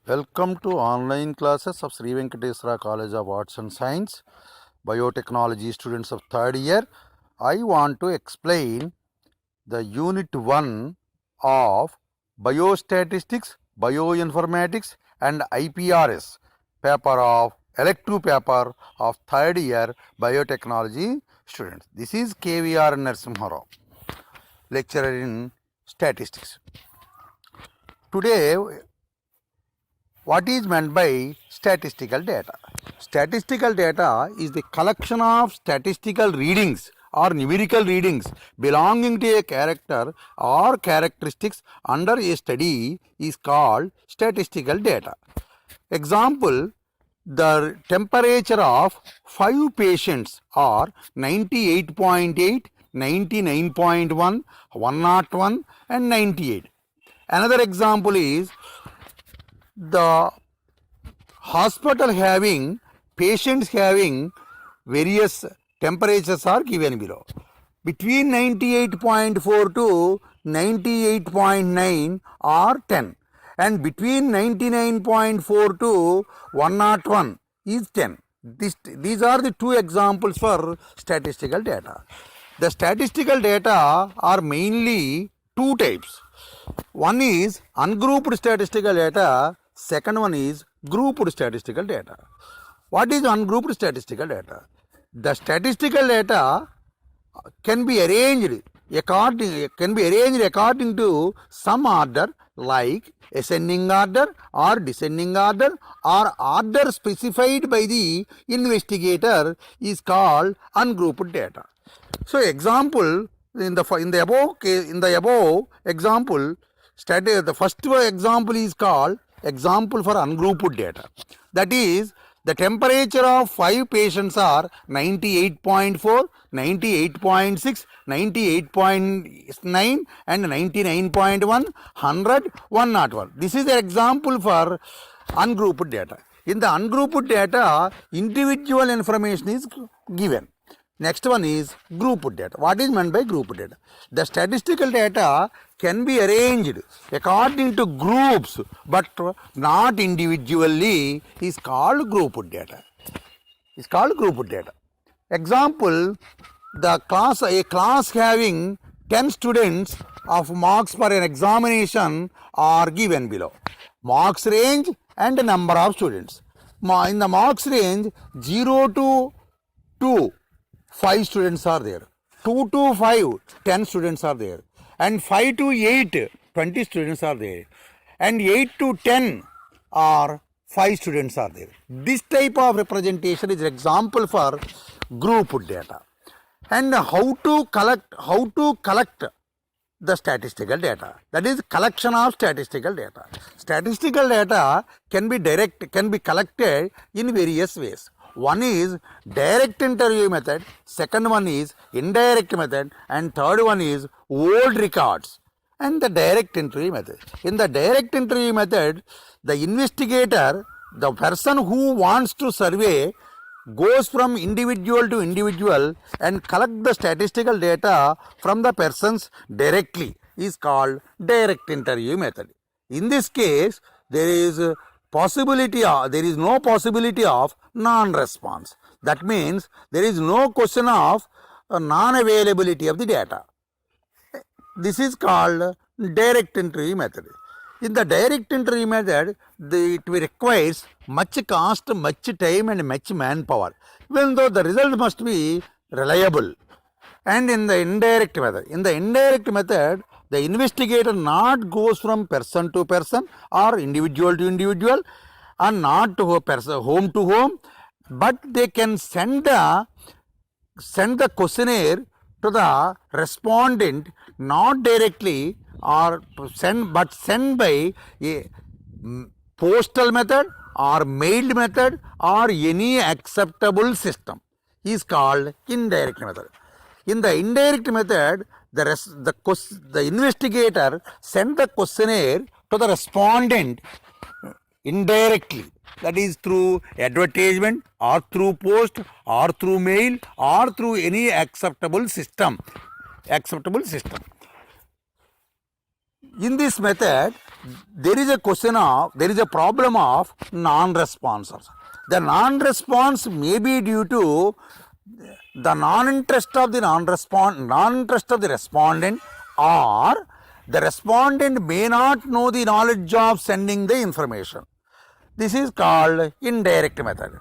Welcome to online classes of Sri Venkateswara College of Arts and Science, Biotechnology students of third year. I want to explain the unit 1 of Biostatistics, Bioinformatics and IPRS paper of elective paper of third year Biotechnology students. This is KVR Narasimha, lecturer in statistics. Today, what is meant by statistical data? Statistical data is the collection of statistical readings or numerical readings belonging to a character or characteristics under a study is called statistical data. Example, the temperature of 5 patients are 98.8, 99.1, 101 and 98. Another example is the hospital having patients having various temperatures are given below. Between 98.4 to 98.9 are 10 and between 99.4 to 101 is 10. These are the two examples for statistical data. The statistical data are mainly two types. One is ungrouped statistical data, second one is grouped statistical data. What is ungrouped statistical data? The statistical data can be arranged according to some order like ascending order or descending order or order specified by the investigator is called ungrouped data. So example, in the above example, the first example is called example for ungrouped data. That is, the temperature of 5 patients are 98.4, 98.6, 98.9 and 99.1, 100, 101. This is the example for ungrouped data. In the ungrouped data, individual information is given. Next one is grouped data. What is meant by grouped data? The statistical data can be arranged according to groups but not individually is called grouped data. Is called grouped data. Example, a class having 10 students of marks for an examination are given below. Marks range and number of students. In the marks range 0 to 2, 5 students are there. 2 to 5, 10 students are there. And 5 to 8, 20 students are there. And 8 to 10 are 5 students are there. This type of representation is an example for grouped data. And how to collect the statistical data. That is collection of statistical data. Statistical data can be collected in various ways. One is direct interview method, second one is indirect method, and third one is old records and the direct interview method. In the direct interview method, the investigator, the person who wants to survey, goes from individual to individual and collect the statistical data from the persons directly is called direct interview method. In this case, there is no possibility of non-response. That means there is no question of non-availability of the data. This is called direct interview method. In the direct interview method, it requires much cost, much time and much manpower, even though the result must be reliable. And in the indirect method, the investigator not goes from person to person or individual to individual and not to home to home, but they can send the questionnaire to the respondent not directly or send by a postal method or mailed method or any acceptable system is called indirect method. In the indirect method, the investigator send the questionnaire to the respondent indirectly, that is through advertisement or through post or through mail or through any acceptable system. In this method, there is a problem of non-responses. The non-response may be due to the non-interest of the respondent, or the respondent may not know the knowledge of sending the information. This is called indirect method.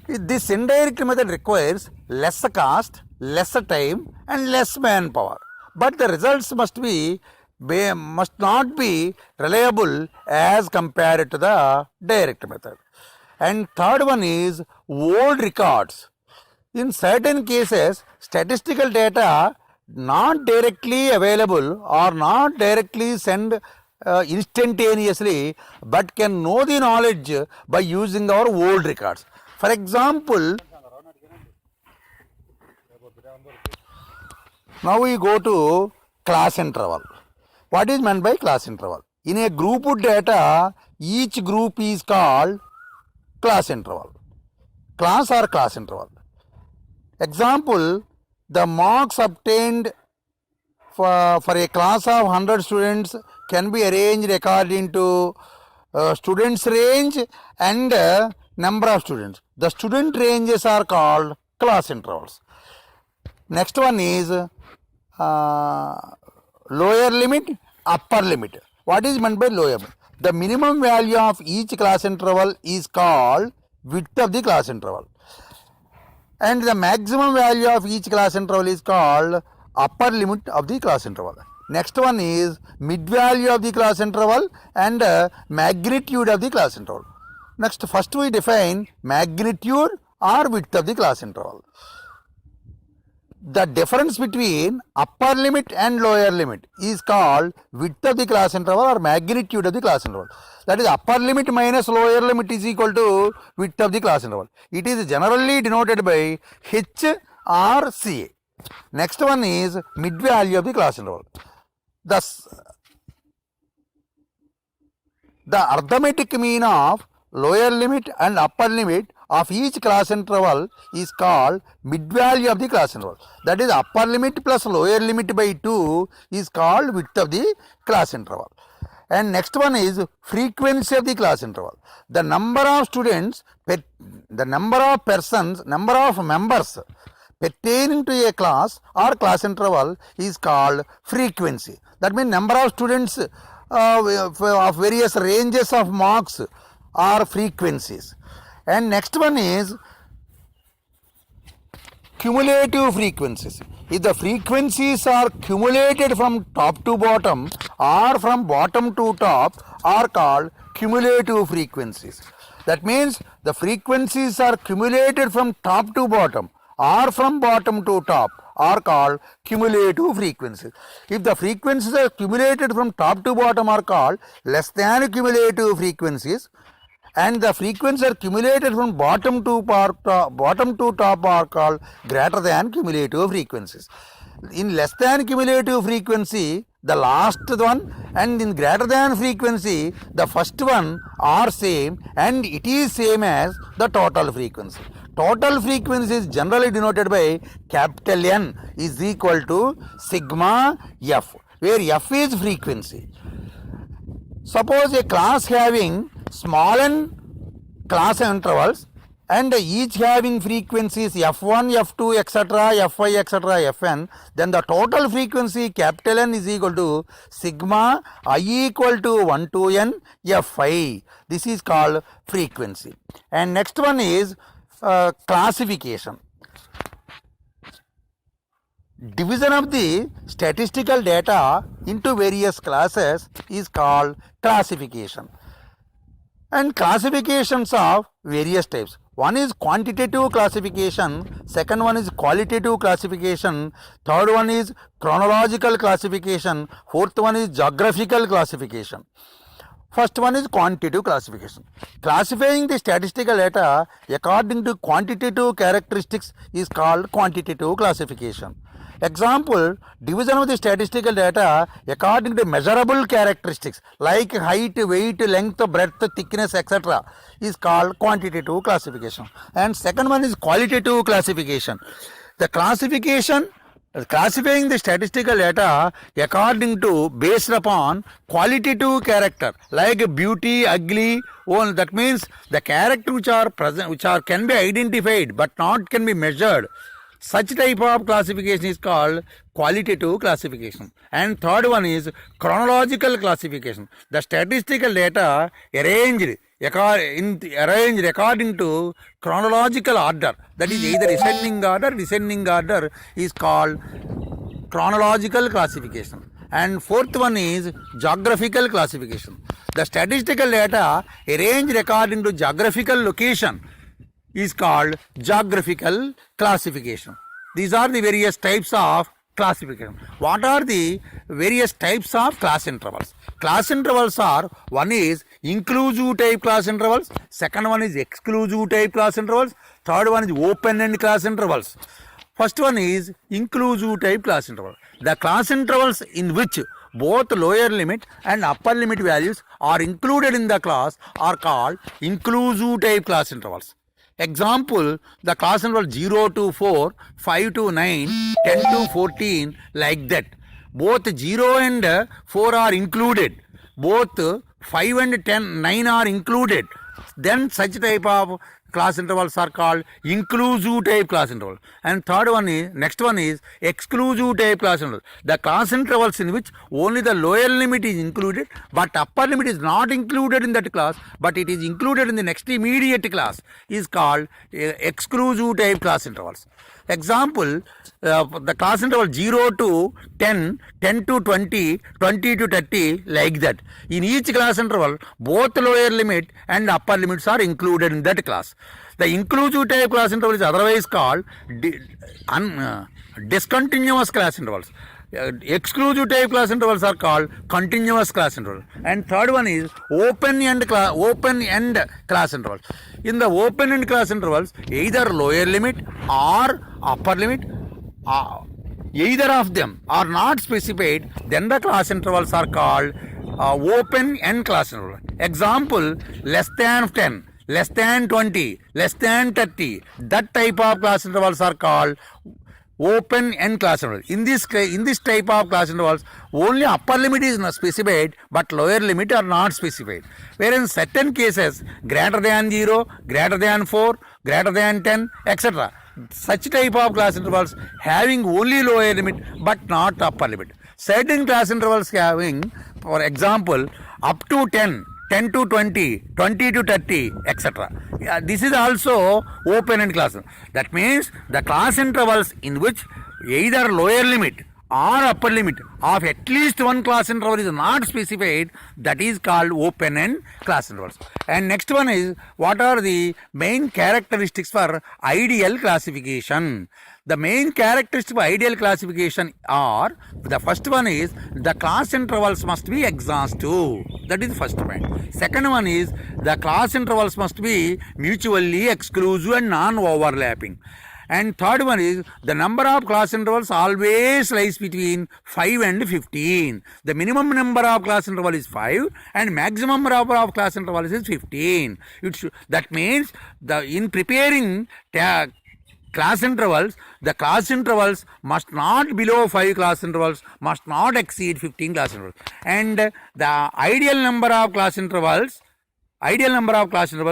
This indirect method requires lesser cost, lesser time, and less manpower. But the results must not be reliable as compared to the direct method. And third one is old records. In certain cases, statistical data not directly available or not directly sent instantaneously, but can know the knowledge by using our old records. For example, now we go to class interval. What is meant by class interval? In a group data, each group is called class interval. Class or class interval. Example, the marks obtained for a class of 100 students can be arranged according to students range and number of students. The student ranges are called class intervals. Next one is lower limit, upper limit. What is meant by lower limit? The minimum value of each class interval is called width of the class interval, and the maximum value of each class interval is called upper limit of the class interval. Next one is mid value of the class interval and magnitude of the class interval. Next, first we define magnitude or width of the class interval. The difference between upper limit and lower limit is called width of the class interval or magnitude of the class interval. That is, upper limit minus lower limit is equal to width of the class interval. It is generally denoted by H or CA. Next one is mid value of the class interval. Thus, the arithmetic mean of lower limit and upper limit of each class interval is called mid value of the class interval. That is, upper limit plus lower limit by 2 is called width of the class interval. And next one is frequency of the class interval. The number of students, the number of persons, number of members pertaining to a class or class interval is called frequency. That means number of students of various ranges of marks are frequencies. And next one is cumulative frequencies. If the frequencies are cumulated from top to bottom or from bottom to top are called cumulative frequencies. That means the frequencies are cumulated from top to bottom or from bottom to top are called cumulative frequencies. If the frequencies are cumulated from top to bottom are called less than cumulative frequencies, and the frequencies are cumulated from bottom to top are called greater than cumulative frequencies. In less than cumulative frequency, the last one, and in greater than frequency, the first one are same, and it is same as the total frequency. Total frequency is generally denoted by capital N is equal to sigma F, where F is frequency. Suppose a class having small n class intervals and each having frequencies f1, f2, etc., fi, etc., fn, then the total frequency capital N is equal to sigma I equal to 1 to n fi. This is called frequency. And next one is classification. Division of the statistical data into various classes is called classification. And classifications of various types. One is quantitative classification, second one is qualitative classification, third one is chronological classification, fourth one is geographical classification. First one is quantitative classification. Classifying the statistical data according to quantitative characteristics is called quantitative classification. Example, division of the statistical data according to measurable characteristics like height, weight, length, breadth, thickness, etc. is called quantitative classification. And second one is qualitative classification. The classification Classifying the statistical data according to based upon qualitative character like beauty, ugly. Well, that means the character which are present, which are can be identified but not can be measured. Such type of classification is called qualitative classification. And third one is chronological classification. The statistical data arranged according to chronological order, that is either ascending order, descending order, is called chronological classification. And fourth one is geographical classification. The statistical data arranged according to geographical location is called geographical classification. These are the various types of classification. What are the various types of class intervals? Class intervals are, one is inclusive type class intervals, second one is exclusive type class intervals, third one is open-end class intervals. First one is inclusive type class interval. The class intervals in which both lower limit and upper limit values are included in the class are called inclusive type class intervals. Example, the class interval 0 to 4, 5 to 9, 10 to 14, like that. Both 0 and 4 are included. Both 5 and 9 are included. Then such type of class intervals are called inclusive type class interval. And next one is exclusive type class interval. The class intervals in which only the lower limit is included but upper limit is not included in that class, but it is included in the next immediate class, is called exclusive type class intervals. Example, the class interval 0 to 10, 10 to 20, 20 to 30, like that. In each class interval, both lower limit and upper limits are included in that class. The inclusive type class interval is otherwise called discontinuous class intervals. Exclusive type class intervals are called continuous class interval. And third one is open-end class intervals. In the open-end class intervals, either lower limit or upper limit, either of them are not specified, then the class intervals are called open-end class interval. Example, less than 10, less than 20, less than 30, that type of class intervals are called open-end class interval. In this type of class intervals, only upper limit is not specified but lower limit are not specified. Whereas in certain cases, greater than 0, greater than 4, greater than 10, etc. Such type of class intervals having only lower limit but not upper limit. Certain class intervals having, for example, up to 10, 10 to 20, 20 to 30, etc. This is also open-end class. That means the class intervals in which either lower limit or upper limit of at least one class interval is not specified, that is called open-end class intervals. And next one is, what are the main characteristics for ideal classification? The main characteristics of ideal classification are, the first one is the class intervals must be exhaustive. That is the first point. Second one is the class intervals must be mutually exclusive and non-overlapping. And third one is the number of class intervals always lies between 5 and 15. The minimum number of class interval is 5 and maximum number of class intervals is 15. That means in preparing class intervals, the class intervals must not below 5 class intervals, must not exceed 15 class intervals. And the ideal number of class intervals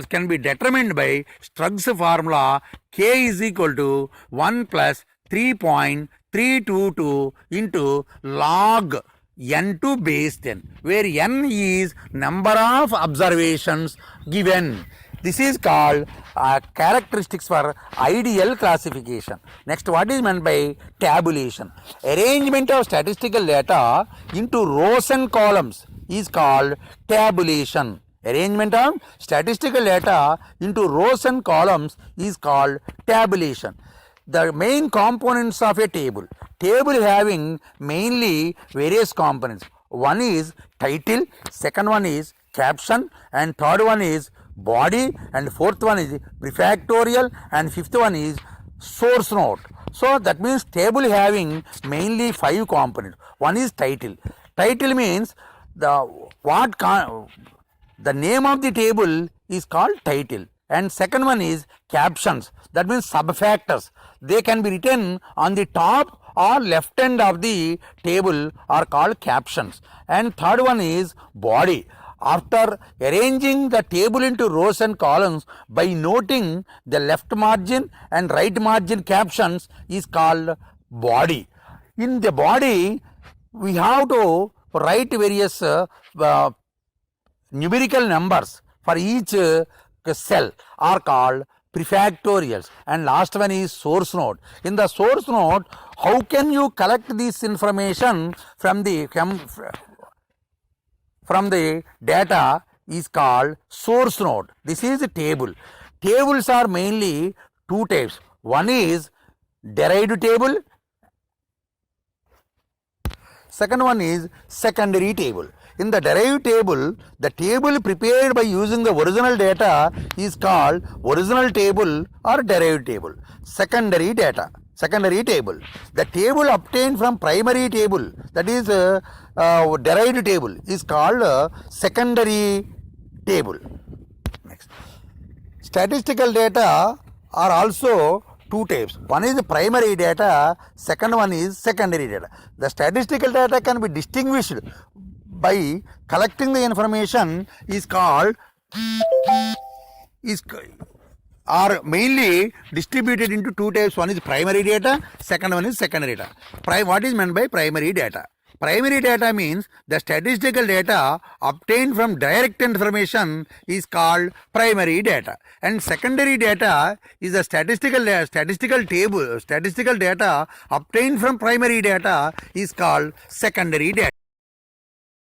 can be determined by Strug's formula K is equal to 1 plus 3.322 into log n to base 10, where n is number of observations given. This is called characteristics for ideal classification. Next, what is meant by tabulation? Arrangement of statistical data into rows and columns is called tabulation. Arrangement of statistical data into rows and columns is called tabulation. The main components of a table having mainly various components. One is title, second one is caption, and third one is body, and fourth one is prefactorial, and fifth one is source note. So that means table having mainly 5 components. One is title. Title means the name of the table is called title. And second one is captions. That means subfactors. They can be written on the top or left end of the table are called captions. And third one is body. After arranging the table into rows and columns by noting the left margin and right margin captions is called body. In the body, we have to write various numerical numbers for each cell are called prefactorials, and last one is source node. In the source node, how can you collect this information from the data is called source node. This is a table. Tables are mainly two types. One is derived table, second one is secondary table. In the derived table, the table prepared by using the original data is called original table or derived table. Secondary table. The table obtained from primary table, that is derived table, is called secondary table. Next. Statistical data are also two types. One is the primary data, second one is secondary data. The statistical data can be distinguished by collecting the information are mainly distributed into two types. One is primary data, second one is secondary data. What is meant by primary data? Primary data means the statistical data obtained from direct information is called primary data, and secondary data is the statistical data obtained from primary data is called secondary data.